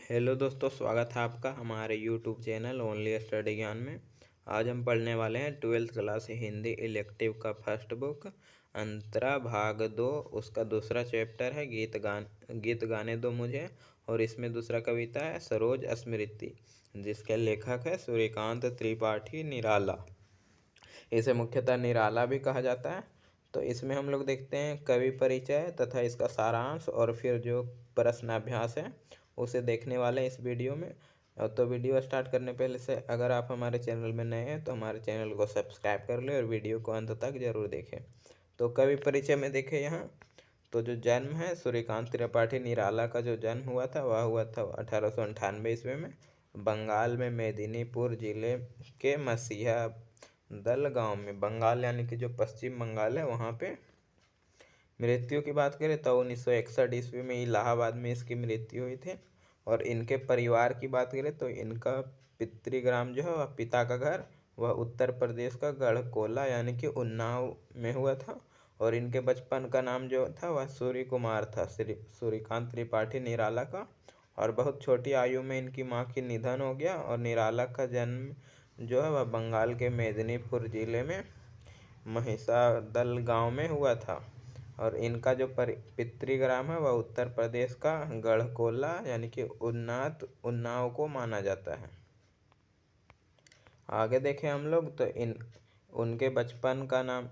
Hello दोस्तों, स्वागत है आपका हमारे यूट्यूब चैनल ओनली स्टडी ज्ञान में। आज हम पढ़ने वाले हैं 12th क्लास हिंदी इलेक्टिव का फर्स्ट बुक अंतरा भाग 2। उसका दूसरा चैप्टर है गीत गाने दो मुझे। और इसमें दूसरा कविता है सरोज स्मृति, जिसके लेखक है सूर्यकांत त्रिपाठी निराला। इसे मुख्यतः निराला भी कहा जाता है। तो इसमें हम लोग देखते हैं कवि परिचय तथा इसका सारांश, और फिर जो प्रश्नाभ्यास है उसे देखने वाले हैं इस वीडियो में। तो वीडियो स्टार्ट करने पहले से अगर आप हमारे चैनल में नए हैं तो हमारे चैनल को सब्सक्राइब कर लें और वीडियो को अंत तक जरूर देखें। तो कवि परिचय में देखें यहाँ। तो जो जन्म है सूर्यकांत त्रिपाठी निराला का जो जन्म हुआ था वह हुआ था 1898 ईस्वी में बंगाल में मेदिनीपुर जिले के मसीहा दल गांव में। बंगाल यानी कि जो पश्चिम बंगाल है वहाँ पे। मृत्यु की बात करें तो 1961 ईस्वी में इलाहाबाद में इसकी मृत्यु हुई थी। और इनके परिवार की बात करें तो इनका पितृग्राम जो है वह पिता का घर वह उत्तर प्रदेश का गढ़कोला यानी कि उन्नाव में हुआ था। और इनके बचपन का नाम जो था वह सूर्य कुमार था, श्री सूर्यकांत त्रिपाठी निराला का। और बहुत छोटी आयु में इनकी माँ की निधन हो गया। और निराला का जन्म जो है वह बंगाल के मेदिनीपुर जिले में महिषादल गांव में हुआ था। और इनका जो पितृग्राम है वह उत्तर प्रदेश का गढ़कोला यानी कि उन्नाव को माना जाता है। आगे देखें हम लोग तो उनके बचपन का नाम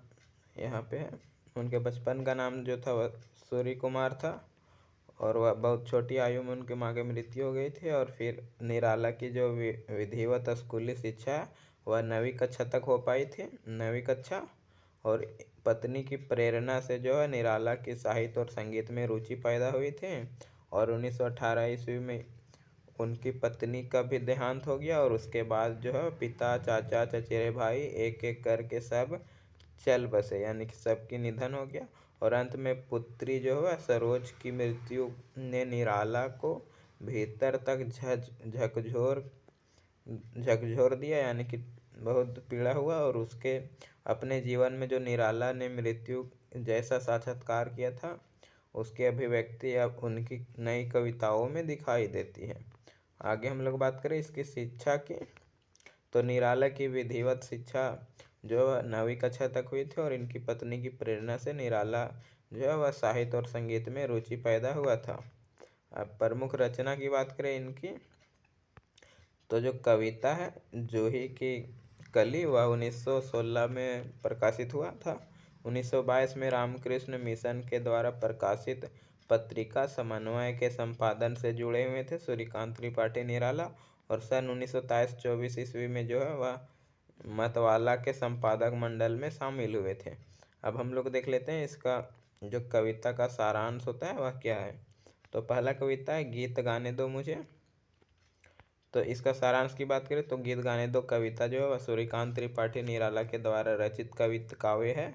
यहाँ पे है। उनके बचपन का नाम जो था वह सूर्य कुमार था। और वह बहुत छोटी आयु में उनकी माँ की मृत्यु हो गई थी। और फिर निराला की जो विधिवत स्कूली शिक्षा है वह 9वीं कक्षा तक हो पाई थी, 9वीं कक्षा। और पत्नी की प्रेरणा से जो है निराला की साहित्य और संगीत में रुचि पैदा हुई थी। और 1918 ईस्वी में उनकी पत्नी का भी देहांत हो गया। और उसके बाद जो है पिता, चाचा, चचेरे भाई एक एक करके सब चल बसे यानी कि सबकी निधन हो गया। और अंत में पुत्री जो है सरोज की मृत्यु ने निराला को भीतर तक झकझोर दिया यानी कि बहुत पीड़ा हुआ। और उसके अपने जीवन में जो निराला ने मृत्यु जैसा साक्षात्कार किया था उसकी अभिव्यक्ति अब उनकी नई कविताओं में दिखाई देती है। आगे हम लोग बात करें इसकी शिक्षा की। तो निराला की विधिवत शिक्षा जो 9वीं कक्षा तक हुई थी। और इनकी पत्नी की प्रेरणा से निराला जो है वह साहित्य और संगीत में रुचि पैदा हुआ था। अब प्रमुख रचना की बात करें इनकी तो जो कविता है जूही की कली वह 1916 में प्रकाशित हुआ था। 1922 में रामकृष्ण मिशन के द्वारा प्रकाशित पत्रिका समन्वय के संपादन से जुड़े हुए थे सूर्यकांत त्रिपाठी निराला। और सन 1923-24 ईस्वी में जो है वह मतवाला के संपादक मंडल में शामिल हुए थे। अब हम लोग देख लेते हैं इसका जो कविता का सारांश होता है वह क्या है। तो पहला कविता है गीत गाने दो मुझे। तो इसका सारांश की बात करें तो गीत गाने दो कविता जो है वह सूर्यकांत त्रिपाठी निराला के द्वारा रचित कविता काव्य है।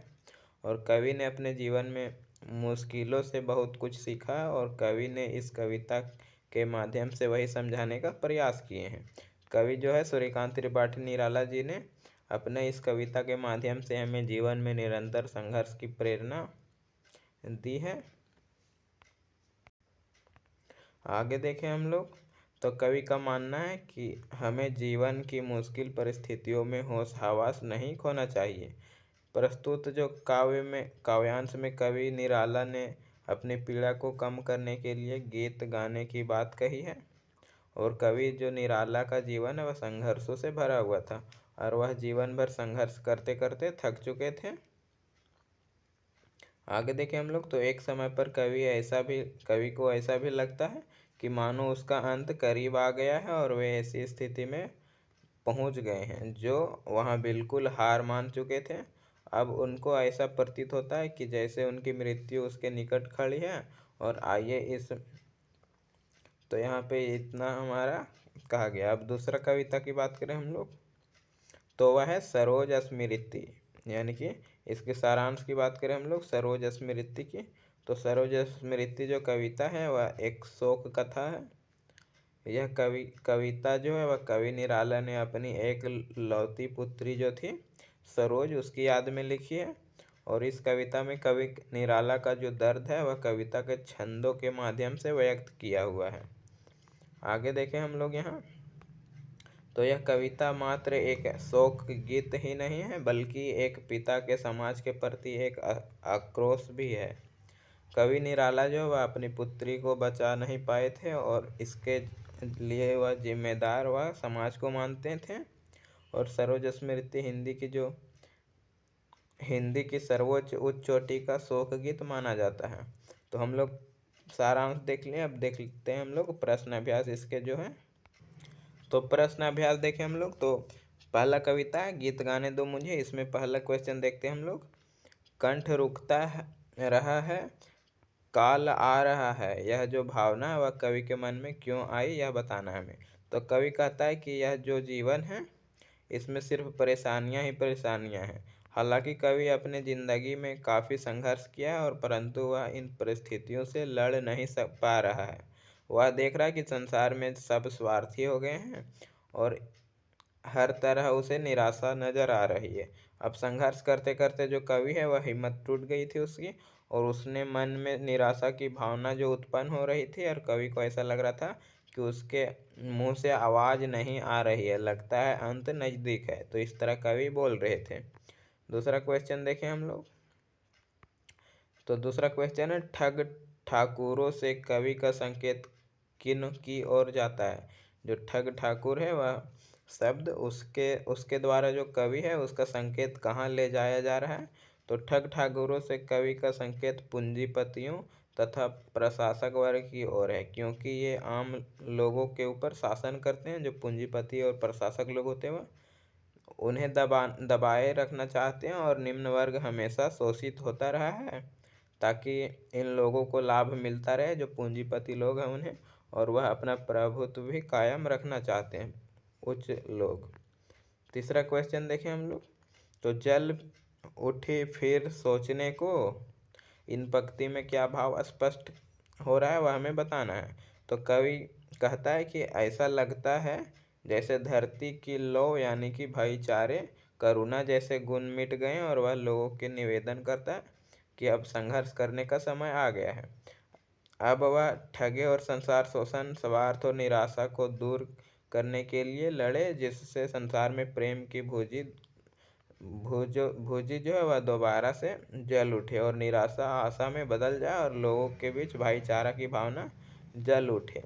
और कवि ने अपने जीवन में मुश्किलों से बहुत कुछ सीखा और कवि ने इस कविता के माध्यम से वही समझाने का प्रयास किए हैं। कवि जो है सूर्यकांत त्रिपाठी निराला जी ने अपने इस कविता के माध्यम से हमें जीवन में निरंतर संघर्ष की प्रेरणा दी है। आगे देखें हम लोग तो कवि का मानना है कि हमें जीवन की मुश्किल परिस्थितियों में होश हवास नहीं खोना चाहिए। प्रस्तुत जो काव्यांश में कवि निराला ने अपनी पीड़ा को कम करने के लिए गीत गाने की बात कही है। और कवि जो निराला का जीवन है वह संघर्षों से भरा हुआ था और वह जीवन भर संघर्ष करते करते थक चुके थे। आगे देखें हम लोग तो एक समय पर कवि को ऐसा भी लगता है कि मानो उसका अंत करीब आ गया है और वे ऐसी स्थिति में पहुंच गए हैं जो वहां बिल्कुल हार मान चुके थे। अब उनको ऐसा प्रतीत होता है कि जैसे उनकी मृत्यु उसके निकट खड़ी है। और आइए इस तो यहाँ पे इतना हमारा कहा गया। अब दूसरा कविता की बात करें हम लोग तो वह है सरोज स्मृति यानी कि इसके सारांश की बात करें हम लोग सरोज स्मृति की। तो सरोज स्मृति जो कविता है वह एक शोक कथा है। यह कविता जो है वह कवि निराला ने अपनी एक लौती पुत्री जो थी सरोज उसकी याद में लिखी है। और इस कविता में कवि निराला का जो दर्द है वह कविता के छंदों के माध्यम से व्यक्त किया हुआ है। आगे देखें हम लोग यहाँ, तो यह कविता मात्र एक शोक गीत ही नहीं है, बल्कि एक पिता के समाज के प्रति एक आक्रोश भी है। कवि निराला जो वह अपनी पुत्री को बचा नहीं पाए थे और इसके लिए वह जिम्मेदार वह समाज को मानते थे। और सरोज स्मृति हिंदी की सर्वोच्च उच्च चोटी का शोक गीत माना जाता है। तो हम लोग सारांश देख लें। अब देख लेते हैं हम लोग प्रश्न अभ्यास इसके जो है। तो प्रश्न अभ्यास देखें हम लोग। तो पहला कविता है गीत गाने दो मुझे। इसमें पहला क्वेश्चन देखते हैं हम लोग। कंठ रुकता रहा है, काल आ रहा है, यह जो भावना है वह कवि के मन में क्यों आई, यह बताना है हमें। तो कवि कहता है कि यह जो जीवन है इसमें सिर्फ परेशानियां ही परेशानियां हैं। हालांकि कवि अपने ज़िंदगी में काफ़ी संघर्ष किया है और परंतु वह इन परिस्थितियों से लड़ नहीं पा रहा है। वह देख रहा है कि संसार में सब स्वार्थी हो गए हैं और हर तरह उसे निराशा नज़र आ रही है। अब संघर्ष करते करते जो कवि है वह हिम्मत टूट गई थी उसकी, और उसने मन में निराशा की भावना जो उत्पन्न हो रही थी, और कवि को ऐसा लग रहा था कि उसके मुंह से आवाज़ नहीं आ रही है, लगता है अंत नज़दीक है। तो इस तरह कवि बोल रहे थे। दूसरा क्वेश्चन देखें हम लोग। तो दूसरा क्वेश्चन है ठग ठाकुरों से कवि का संकेत किन की ओर जाता है। जो ठग ठाकुर है वह शब्द उसके द्वारा जो कवि है उसका संकेत कहाँ ले जाया जा रहा है। तो ठग ठाकुरों से कवि का संकेत पूंजीपतियों तथा प्रशासक वर्ग की ओर है, क्योंकि ये आम लोगों के ऊपर शासन करते हैं। जो पूंजीपति और प्रशासक लोग होते हैं वह उन्हें दबाए रखना चाहते हैं और निम्न वर्ग हमेशा शोषित होता रहा है, ताकि इन लोगों को लाभ मिलता रहे जो पूंजीपति लोग हैं उन्हें, और वह अपना प्रभुत्व भी कायम रखना चाहते हैं उच्च लोग। तीसरा क्वेश्चन देखें हम लोग। तो जल उठी फिर सोचने को, इन पंक्ति में क्या भाव स्पष्ट हो रहा है वह हमें बताना है। तो कवि कहता है कि ऐसा लगता है जैसे धरती की लौ यानी कि भाईचारे करुणा जैसे गुण मिट गए, और वह लोगों के निवेदन करता है कि अब संघर्ष करने का समय आ गया है। अब वह ठगे और संसार शोषण, स्वार्थ और निराशा को दूर करने के लिए लड़े, जिससे संसार में प्रेम की भूजी जो है वह दोबारा से जल उठे और निराशा आशा में बदल जाए और लोगों के बीच भाईचारा की भावना जल उठे।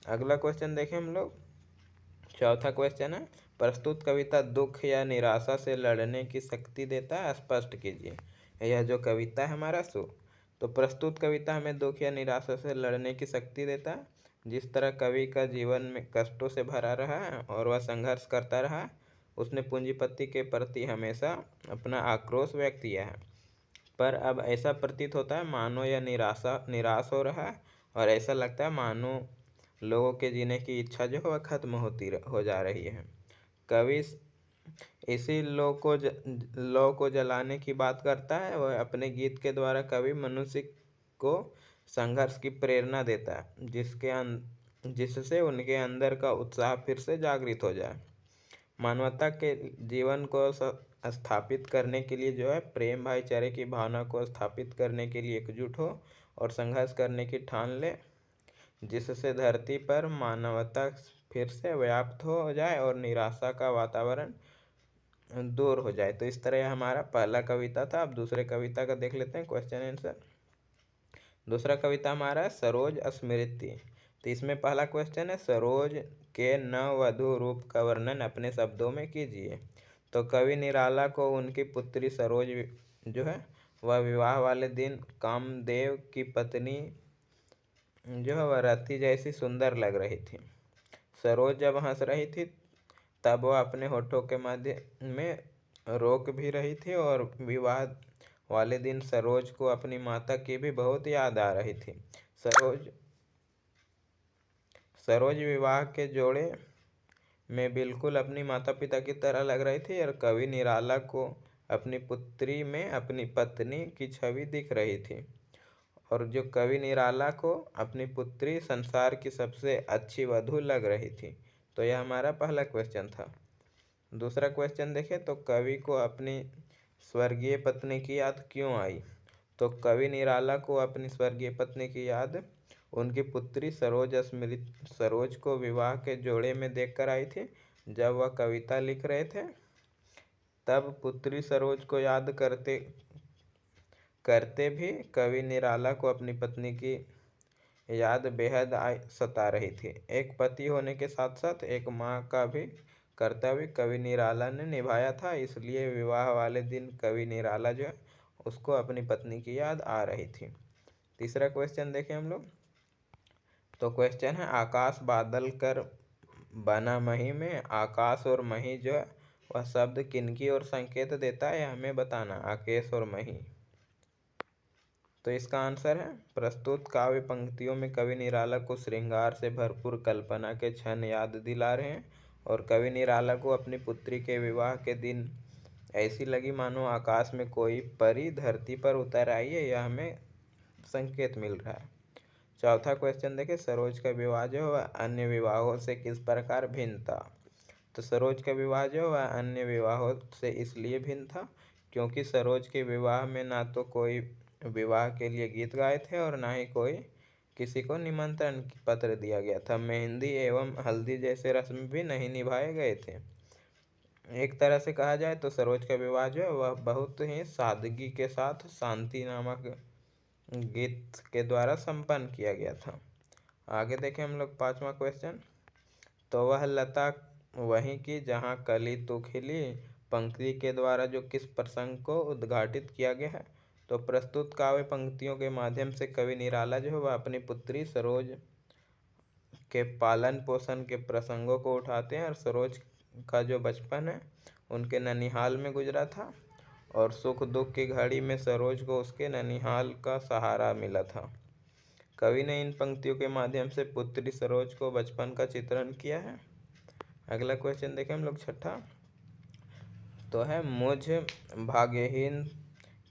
अगला क्वेश्चन देखें हम लोग। चौथा क्वेश्चन है प्रस्तुत कविता दुख या निराशा से लड़ने की शक्ति देता है, स्पष्ट कीजिए। यह जो कविता है हमारा तो प्रस्तुत कविता हमें दुख या निराशा से लड़ने की शक्ति देता है। जिस तरह कवि का जीवन में कष्टों से भरा रहा है और वह संघर्ष करता रहा, उसने पूंजीपति के प्रति हमेशा अपना आक्रोश व्यक्त किया है। पर अब ऐसा प्रतीत होता है मानो यह निराश हो रहा है, और ऐसा लगता है मानो लोगों के जीने की इच्छा जो है वह खत्म हो जा रही है। कवि इसी लौ को जलाने की बात करता है। वह अपने गीत के द्वारा कवि मनुष्य को संघर्ष की प्रेरणा देता है, जिससे उनके अंदर का उत्साह फिर से जागृत हो जाए। मानवता के जीवन को स्थापित करने के लिए जो है प्रेम भाईचारे की भावना को स्थापित करने के लिए एकजुट हो और संघर्ष करने की ठान ले, जिससे धरती पर मानवता फिर से व्याप्त हो जाए और निराशा का वातावरण दूर हो जाए। तो इस तरह हमारा पहला कविता था। अब दूसरे कविता का देख लेते हैं क्वेश्चन आंसर। दूसरा कविता हमारा है सरोज स्मृति। तो इसमें पहला क्वेश्चन है सरोज के नववधु रूप का वर्णन अपने शब्दों में कीजिए। तो कवि निराला को उनकी पुत्री सरोज जो है वह विवाह वाले दिन कामदेव की पत्नी जो है वह रति जैसी सुंदर लग रही थी। सरोज जब हंस रही थी तब वह अपने होठों के मध्य में रोक भी रही थी, और विवाह वाले दिन सरोज को अपनी माता की भी बहुत याद आ रही थी। सरोज विवाह के जोड़े में बिल्कुल अपनी माता पिता की तरह लग रही थी, और कवि निराला को अपनी पुत्री में अपनी पत्नी की छवि दिख रही थी, और जो कवि निराला को अपनी पुत्री संसार की सबसे अच्छी वधू लग रही थी। तो यह हमारा पहला क्वेश्चन था। दूसरा क्वेश्चन देखें। तो कवि को अपनी स्वर्गीय पत्नी की याद क्यों आई। तो कवि निराला को अपनी स्वर्गीय पत्नी की याद उनकी पुत्री सरोज को विवाह के जोड़े में देखकर आई थी। जब वह कविता लिख रहे थे तब पुत्री सरोज को याद करते करते भी कवि निराला को अपनी पत्नी की याद बेहद सता रही थी। एक पति होने के साथ साथ एक माँ का भी कर्तव्य कवि निराला ने निभाया था, इसलिए विवाह वाले दिन कवि निराला जो है उसको अपनी पत्नी की याद आ रही थी। तीसरा क्वेश्चन देखें हम लोग। तो क्वेश्चन है, आकाश बादल कर बना मही में। आकाश और मही जो है वह शब्द किनकी ओर संकेत देता है, हमें बताना। आकेश और मही। तो इसका आंसर है, प्रस्तुत काव्य पंक्तियों में कवि निराला को श्रृंगार से भरपूर कल्पना के क्षण याद दिला रहे हैं और कवि निराला को अपनी पुत्री के विवाह के दिन ऐसी लगी मानो आकाश में कोई परी धरती पर उतर आई है, यह हमें संकेत मिल रहा है। चौथा क्वेश्चन देखें, सरोज का विवाह जो है वह अन्य विवाहों से किस प्रकार भिन्न था। तो सरोज का विवाह जो है वह अन्य विवाहों से इसलिए भिन्न था क्योंकि सरोज के विवाह में ना तो कोई विवाह के लिए गीत गाए थे और ना ही कोई किसी को निमंत्रण पत्र दिया गया था। मेहंदी एवं हल्दी जैसे रस्म भी नहीं निभाए गए थे। एक तरह से कहा जाए तो सरोज का विवाह जो है वह बहुत ही सादगी के साथ शांति नामक गीत के द्वारा संपन्न किया गया था। आगे देखें हम लोग पांचवा क्वेश्चन। तो वह लता वहीं की जहाँ कली तू खिली पंक्ति के द्वारा जो किस प्रसंग को उद्घाटित किया गया है। तो प्रस्तुत काव्य पंक्तियों के माध्यम से कवि निराला जो है वह अपनी पुत्री सरोज के पालन पोषण के प्रसंगों को उठाते हैं और सरोज का जो बचपन है उनके ननिहाल में गुजरा था और सुख दुख की घड़ी में सरोज को उसके ननिहाल का सहारा मिला था। कवि ने इन पंक्तियों के माध्यम से पुत्री सरोज को बचपन का चित्रण किया है। अगला क्वेश्चन देखें हम लोग छठा। तो है, मुझ भाग्यहीन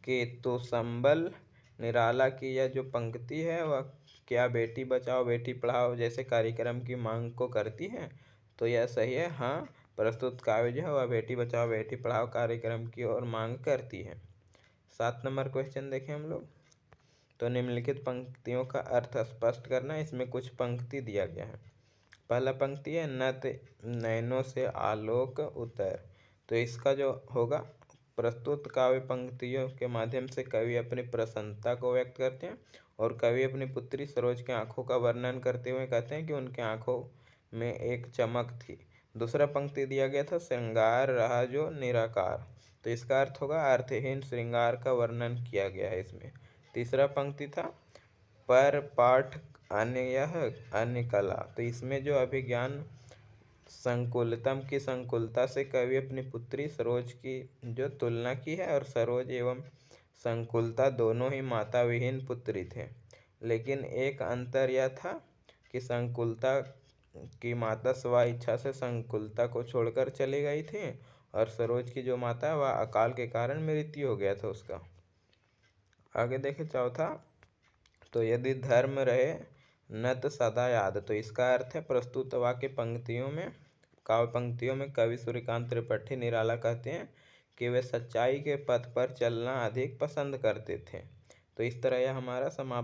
की तू संबल। निराला की यह जो पंक्ति है वह क्या बेटी बचाओ बेटी पढ़ाओ जैसे कार्यक्रम की मांग को करती है। तो यह सही है, हाँ, प्रस्तुत काव्य जो है वह बेटी बचाओ बेटी पढ़ाओ कार्यक्रम की ओर मांग करती है। 7 नंबर क्वेश्चन देखें हम लोग। तो निम्नलिखित पंक्तियों का अर्थ स्पष्ट करना। इसमें कुछ पंक्ति दिया गया है। पहला पंक्ति है, नत नैनों से आलोक उतर। तो इसका जो होगा, प्रस्तुत काव्य पंक्तियों के माध्यम से कवि अपनी प्रसन्नता को व्यक्त करते हैं और कवि अपनी पुत्री सरोज की आंखों का वर्णन करते हुए कहते हैं कि उनकी आंखों में एक चमक थी। दूसरा पंक्ति दिया गया था, श्रृंगार रहा जो निराकार। तो इसका अर्थ होगा, अर्थहीन श्रृंगार का वर्णन किया गया है इसमें। तीसरा पंक्ति था, पर पाठ अन्य यह अन्य कला। तो इसमें जो अभिज्ञान संकुलतम की संकुलता से कवि अपनी पुत्री सरोज की जो तुलना की है और सरोज एवं संकुलता दोनों ही माता विहीन पुत्री थे, लेकिन एक अंतर यह था कि संकुलता की माता स्व इच्छा से संकुलता को छोड़कर चली गई थी और सरोज की जो माता वह अकाल के कारण मृत्यु हो गया था उसका। आगे देखें चौथा। तो यदि धर्म रहे नत सदा याद। तो इसका अर्थ है, प्रस्तुत वाक्य पंक्तियों में काव्य पंक्तियों में कवि सूर्यकांत त्रिपाठी निराला कहते हैं कि वे सच्चाई के पथ पर चलना अधिक पसंद करते थे। तो इस तरह यह हमारा समाप्त